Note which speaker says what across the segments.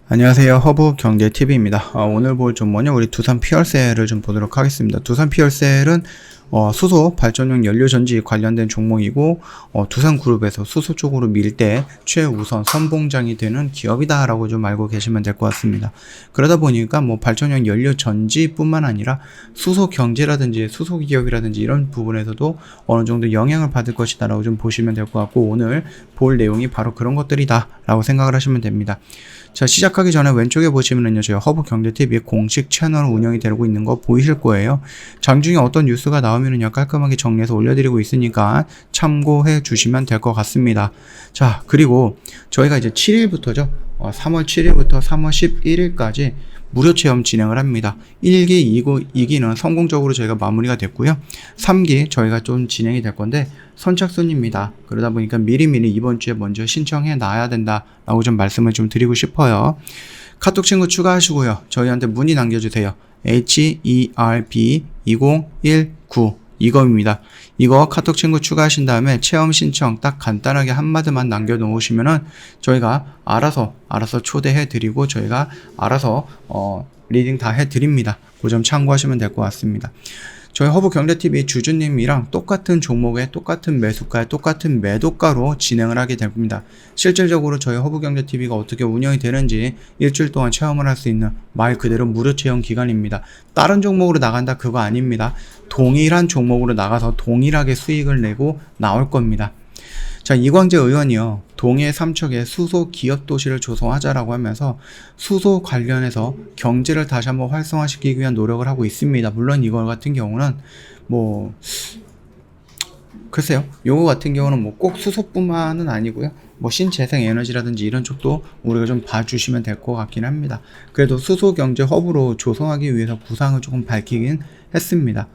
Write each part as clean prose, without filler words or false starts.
Speaker 1: 안녕하세요. 허브경제TV입니다. 오늘 볼 종목은 우리 두산 피얼셀을 좀 보도록 하겠습니다. 두산 피얼셀은 수소 발전용 연료전지 관련된 종목이고 두산그룹에서 수소 쪽으로 밀 때 최우선 선봉장이 되는 기업이다라고 좀 알고 계시면 될 것 같습니다. 그러다 보니까 뭐 발전용 연료전지뿐만 아니라 수소 경제라든지 수소 기업이라든지 이런 부분에서도 어느 정도 영향을 받을 것이다라고 좀 보시면 될 것 같고, 오늘 볼 내용이 바로 그런 것들이다라고 생각을 하시면 됩니다. 자, 시작하기 전에 왼쪽에 보시면은요, 저희 허브경제TV의 공식 채널 운영이 되고 있는 거 보이실 거예요. 장중에 어떤 뉴스가 나오면은요, 깔끔하게 정리해서 올려드리고 있으니까 참고해 주시면 될 것 같습니다. 자, 그리고 저희가 이제 7일부터죠. 3월 7일부터 3월 11일까지 무료 체험 진행을 합니다. 1기, 2기는 성공적으로 저희가 마무리가 됐고요. 3기 저희가 좀 진행이 될 건데 선착순입니다. 그러다 보니까 미리미리 이번 주에 먼저 신청해 놔야 된다라고 좀 말씀을 좀 드리고 싶어요. 카톡 친구 추가하시고요. 저희한테 문의 남겨주세요. HERB2019 이거입니다. 이거 카톡 친구 추가하신 다음에 체험 신청 딱 간단하게 한마디만 남겨놓으시면은 저희가 알아서 초대해 드리고 저희가 알아서 리딩 다 해드립니다. 그 점 참고하시면 될 것 같습니다. 저희 허브경제TV 주주님이랑 똑같은 종목에 똑같은 매수가에 똑같은 매도가로 진행을 하게 됩니다. 실질적으로 저희 허브경제TV가 어떻게 운영이 되는지 일주일 동안 체험을 할 수 있는 말 그대로 무료 체험 기간입니다. 다른 종목으로 나간다 그거 아닙니다. 동일한 종목으로 나가서 동일하게 수익을 내고 나올 겁니다. 자, 이광재 의원이요, 동해 삼척에 수소 기업 도시를 조성하자라고 하면서 수소 관련해서 경제를 다시 한번 활성화시키기 위한 노력을 하고 있습니다. 물론 이거 같은 경우는 글쎄요, 요거 같은 경우는 꼭 수소뿐만은 아니고요, 신재생 에너지라든지 이런 쪽도 우리가 좀 봐주시면 될 것 같긴 합니다. 그래도 수소 경제 허브로 조성하기 위해서 구상을 조금 밝히긴 했습니다.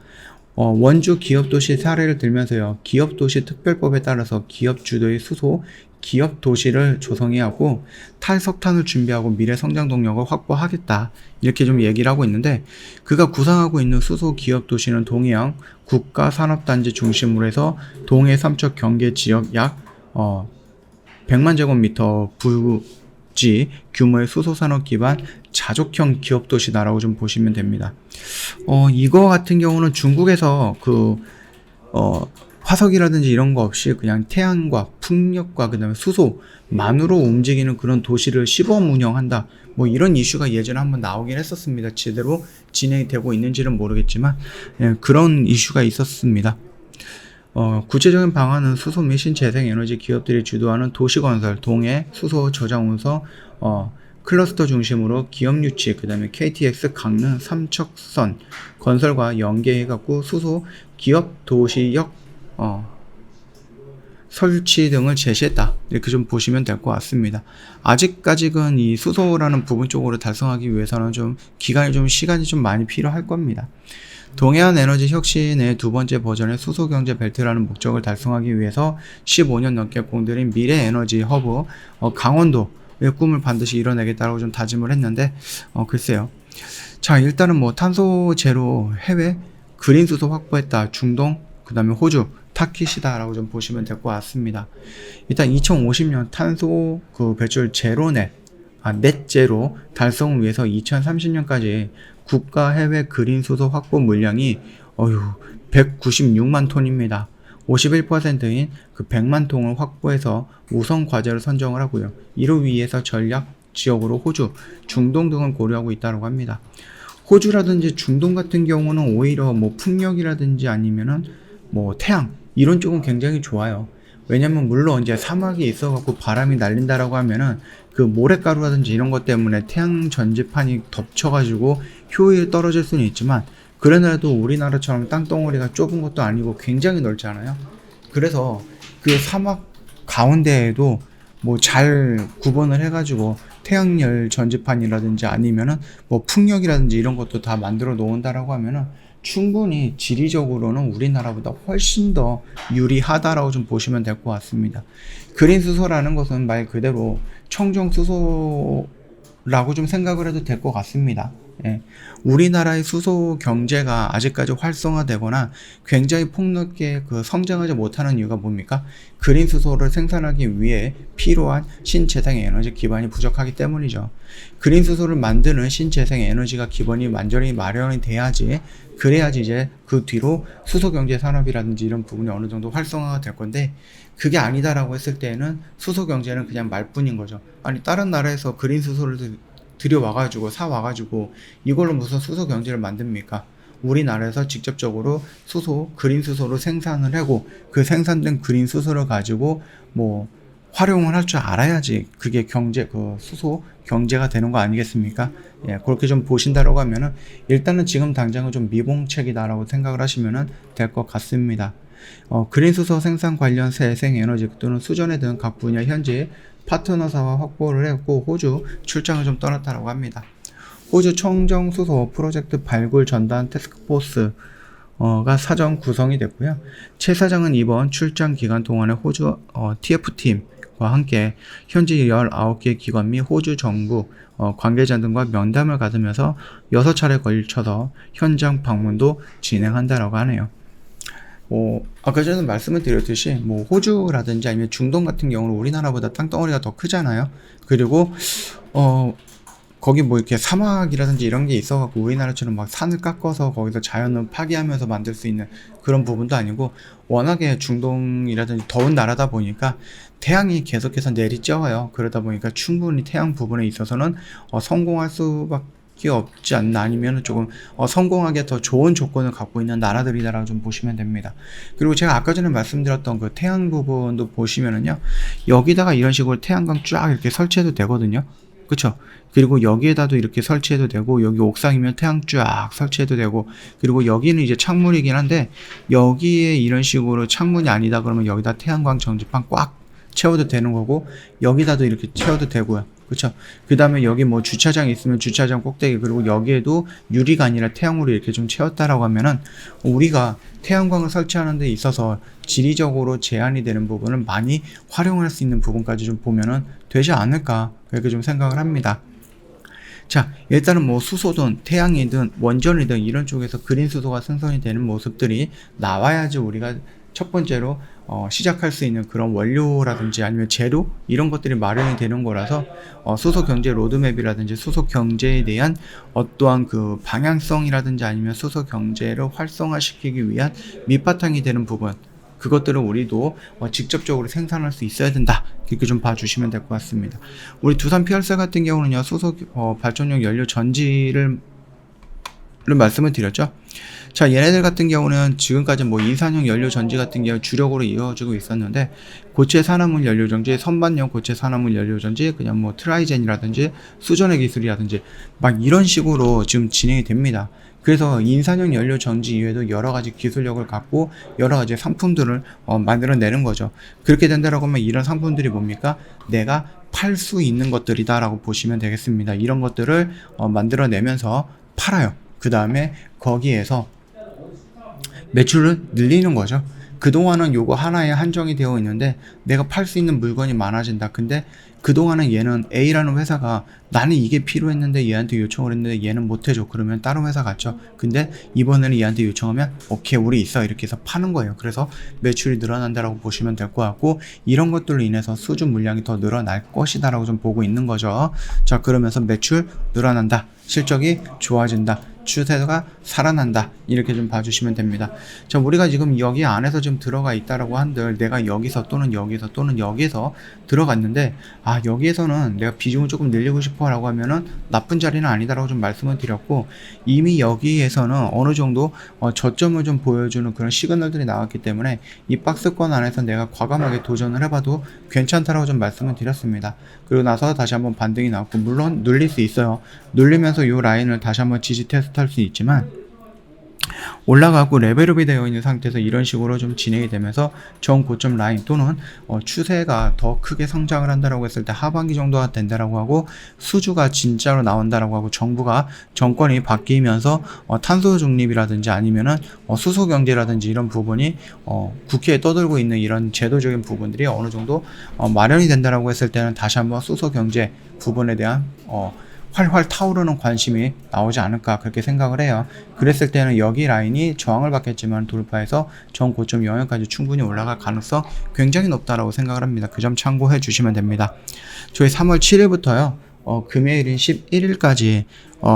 Speaker 1: 원주 기업도시 사례를 들면서요, 기업도시 특별법에 따라서 기업 주도의 수소 기업도시를 조성해야 하고 탈석탄을 준비하고 미래 성장 동력을 확보하겠다, 이렇게 좀 얘기를 하고 있는데, 그가 구상하고 있는 수소 기업도시는 동해안 국가산업단지 중심으로 해서 동해 삼척 경계 지역 약 100만 제곱미터 부지 규모의 수소산업 기반 자족형 기업도시다라고 좀 보시면 됩니다. 이거 같은 경우는 중국에서 화석이라든지 이런 거 없이 그냥 태양과 풍력과 그 다음에 수소만으로 움직이는 그런 도시를 시범 운영한다, 이런 이슈가 예전에 한번 나오긴 했었습니다. 제대로 진행이 되고 있는지는 모르겠지만 그런 이슈가 있었습니다. 구체적인 방안은 수소 및 신재생에너지 기업들이 주도하는 도시건설, 동해 수소 저장 운서 클러스터 중심으로 기업 유치, 그 다음에 KTX 강릉 삼척선 건설과 연계해갖고 수소 기업 도시역 설치 등을 제시했다, 이렇게 좀 보시면 될 것 같습니다. 아직까지는 이 수소라는 부분 쪽으로 달성하기 위해서는 시간이 좀 많이 필요할 겁니다. 동해안 에너지 혁신의 두 번째 버전의 수소경제 벨트라는 목적을 달성하기 위해서 15년 넘게 공들인 미래 에너지 허브 강원도의 꿈을 반드시 이뤄내겠다고 좀 다짐을 했는데, 글쎄요. 자, 일단은 탄소 제로 해외 그린 수소 확보했다. 중동, 그 다음에 호주, 타깃이다라고 좀 보시면 될 것 같습니다. 일단 2050년 탄소 배출 넷 제로 달성을 위해서 2030년까지 국가 해외 그린 수소 확보 물량이 196만 톤입니다. 51%인 100만 톤을 확보해서 우선 과제를 선정을 하고요. 이를 위해서 전략 지역으로 호주, 중동 등을 고려하고 있다고 합니다. 호주라든지 중동 같은 경우는 오히려 풍력이라든지 아니면은 태양 이런 쪽은 굉장히 좋아요. 왜냐면 물론 이제 사막이 있어갖고 바람이 날린다라고 하면은 그 모래가루라든지 이런 것 때문에 태양 전지판이 덮쳐가지고 효율이 떨어질 수는 있지만, 그러나도 우리나라처럼 땅덩어리가 좁은 것도 아니고 굉장히 넓잖아요. 그래서 그 사막 가운데에도 잘 구분을 해가지고 태양열 전지판이라든지 아니면은 풍력이라든지 이런 것도 다 만들어 놓은다라고 하면은 충분히 지리적으로는 우리나라보다 훨씬 더 유리하다라고 좀 보시면 될 것 같습니다. 그린 수소라는 것은 말 그대로 청정 수소라고 좀 생각을 해도 될 것 같습니다. 예. 우리나라의 수소 경제가 아직까지 활성화되거나 굉장히 폭넓게 성장하지 못하는 이유가 뭡니까? 그린 수소를 생산하기 위해 필요한 신재생 에너지 기반이 부족하기 때문이죠. 그린 수소를 만드는 신재생 에너지가 기반이 완전히 마련이 돼야지, 그래야지 이제 그 뒤로 수소 경제 산업이라든지 이런 부분이 어느 정도 활성화가 될 건데, 그게 아니다라고 했을 때는 수소 경제는 그냥 말뿐인 거죠. 아니, 다른 나라에서 그린 수소를 들여와가지고 사와가지고 이걸로 무슨 수소 경제를 만듭니까? 우리나라에서 직접적으로 그린 수소로 생산을 하고 그 생산된 그린 수소를 가지고 뭐 활용을 할 줄 알아야지 그게 수소 경제가 되는 거 아니겠습니까? 예, 그렇게 좀 보신다라고 하면은 일단은 지금 당장은 좀 미봉책이다라고 생각을 하시면은 될 것 같습니다. 그린 수소 생산 관련 재생에너지 또는 수전에 등 각 분야 현재 파트너사와 확보를 했고 호주 출장을 좀 떠났다고 합니다. 호주 청정수소 프로젝트 발굴 전담 태스크포스가 사전 구성이 됐고요. 최 사장은 이번 출장 기간 동안에 호주 TF팀과 함께 현지 19개 기관 및 호주 정부 관계자 등과 면담을 가지면서 6차례 걸쳐서 현장 방문도 진행한다라고 하네요. 아까 전에 말씀을 드렸듯이 호주라든지 아니면 중동 같은 경우는 우리나라보다 땅덩어리가 더 크잖아요. 그리고 거기 이렇게 사막이라든지 이런 게 있어갖고 우리나라처럼 막 산을 깎아서 거기서 자연을 파괴하면서 만들 수 있는 그런 부분도 아니고, 워낙에 중동이라든지 더운 나라다 보니까 태양이 계속해서 내리쬐어요. 그러다 보니까 충분히 태양 부분에 있어서는 성공할 수밖에 없지 않나, 아니면 조금 성공하기에 더 좋은 조건을 갖고 있는 나라들이다라고 좀 보시면 됩니다. 그리고 제가 아까 전에 말씀드렸던 그 태양 부분도 보시면은요, 여기다가 이런 식으로 태양광 쫙 이렇게 설치해도 되거든요. 그쵸? 그리고 여기에다도 이렇게 설치해도 되고, 여기 옥상이면 태양 쫙 설치해도 되고, 그리고 여기는 이제 창문이긴 한데 여기에 이런 식으로 창문이 아니다 그러면 여기다 태양광 전지판 꽉 채워도 되는 거고, 여기다도 이렇게 채워도 되고요. 그쵸? 그 다음에 여기 주차장 있으면 주차장 꼭대기, 그리고 여기에도 유리가 아니라 태양으로 이렇게 좀 채웠다라고 하면은 우리가 태양광을 설치하는 데 있어서 지리적으로 제한이 되는 부분을 많이 활용할 수 있는 부분까지 좀 보면은 되지 않을까, 그렇게 좀 생각을 합니다. 자, 일단은 수소든 태양이든 원전이든 이런 쪽에서 그린 수소가 생성이 되는 모습들이 나와야지 우리가 첫 번째로 시작할 수 있는 그런 원료라든지 아니면 재료 이런 것들이 마련이 되는 거라서 수소 경제 로드맵이라든지 수소 경제에 대한 어떠한 그 방향성이라든지 아니면 수소 경제를 활성화시키기 위한 밑바탕이 되는 부분, 그것들을 우리도 직접적으로 생산할 수 있어야 된다, 이렇게 좀 봐주시면 될 것 같습니다. 우리 두산 PRC 같은 경우는요, 수소 발전용 연료 전지를 말씀을 드렸죠. 자, 얘네들 같은 경우는 지금까지 이산형 연료 전지 같은 경우 주력으로 이어지고 있었는데, 고체 산화물 연료 전지, 선반용 고체 산화물 연료 전지, 그냥 트라이젠이라든지 수전의 기술이라든지 막 이런 식으로 지금 진행이 됩니다. 그래서 인산형 연료 전지 이외에도 여러 가지 기술력을 갖고 여러 가지 상품들을 만들어내는 거죠. 그렇게 된다라고 하면 이런 상품들이 뭡니까? 내가 팔 수 있는 것들이다 라고 보시면 되겠습니다. 이런 것들을 만들어내면서 팔아요. 그 다음에 거기에서 매출을 늘리는 거죠. 그동안은 요거 하나에 한정이 되어 있는데 내가 팔 수 있는 물건이 많아진다. 근데 그동안은 얘는 A라는 회사가 나는 이게 필요했는데 얘한테 요청을 했는데 얘는 못해줘. 그러면 다른 회사 갔죠. 근데 이번에는 얘한테 요청하면 오케이 우리 있어, 이렇게 해서 파는 거예요. 그래서 매출이 늘어난다라고 보시면 될 것 같고, 이런 것들로 인해서 수주 물량이 더 늘어날 것이다 라고 좀 보고 있는 거죠. 자, 그러면서 매출 늘어난다, 실적이 좋아진다, 추세가 살아난다, 이렇게 좀 봐주시면 됩니다. 자, 우리가 지금 여기 안에서 좀 들어가 있다라고 한들 내가 여기서 또는 여기서 들어갔는데, 여기에서는 내가 비중을 조금 늘리고 싶어 라고 하면은 나쁜 자리는 아니다라고 좀 말씀을 드렸고, 이미 여기에서는 어느 정도 저점을 좀 보여주는 그런 시그널들이 나왔기 때문에 이 박스권 안에서 내가 과감하게 도전을 해봐도 괜찮다라고 좀 말씀을 드렸습니다. 그리고 나서 다시 한번 반등이 나왔고, 물론 눌릴 수 있어요. 눌리면서 이 라인을 다시 한번 지지 테스트 할 수 있지만, 올라가고 레벨업이 되어 있는 상태에서 이런 식으로 좀 진행이 되면서 정고점 라인 또는 추세가 더 크게 성장을 한다라고 했을 때 하반기 정도가 된다라고 하고, 수주가 진짜로 나온다라고 하고, 정권이 바뀌면서 탄소 중립이라든지 아니면은 수소 경제라든지 이런 부분이 국회에 떠들고 있는 이런 제도적인 부분들이 어느 정도 마련이 된다라고 했을 때는 다시 한번 수소 경제 부분에 대한 활활 타오르는 관심이 나오지 않을까 그렇게 생각을 해요. 그랬을 때는 여기 라인이 저항을 받겠지만 돌파해서 전 고점 영역까지 충분히 올라갈 가능성 굉장히 높다라고 생각을 합니다. 그 점 참고해 주시면 됩니다. 저희 3월 7일부터요. 금요일인 11일까지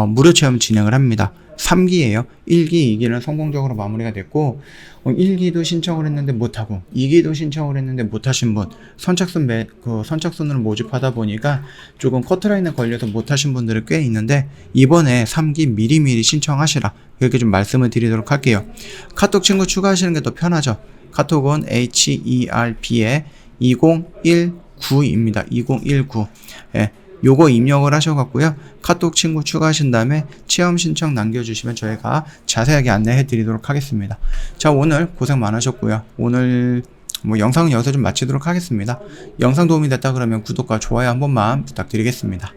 Speaker 1: 무료 체험 진행을 합니다. 3기예요. 1기, 2기는 성공적으로 마무리가 됐고 1기도 신청을 했는데 못하고 2기도 신청을 했는데 못하신 분 선착순을 모집하다 보니까 조금 커트라인에 걸려서 못하신 분들이 꽤 있는데 이번에 3기 미리미리 신청하시라 이렇게 좀 말씀을 드리도록 할게요. 카톡 친구 추가하시는 게 더 편하죠. 카톡은 HERB에 2019입니다. 2019. 예. 요거 입력을 하셔갖고요. 카톡 친구 추가하신 다음에 체험 신청 남겨주시면 저희가 자세하게 안내해 드리도록 하겠습니다. 자, 오늘 고생 많으셨고요. 오늘 영상은 여기서 좀 마치도록 하겠습니다. 영상 도움이 됐다 그러면 구독과 좋아요 한 번만 부탁드리겠습니다.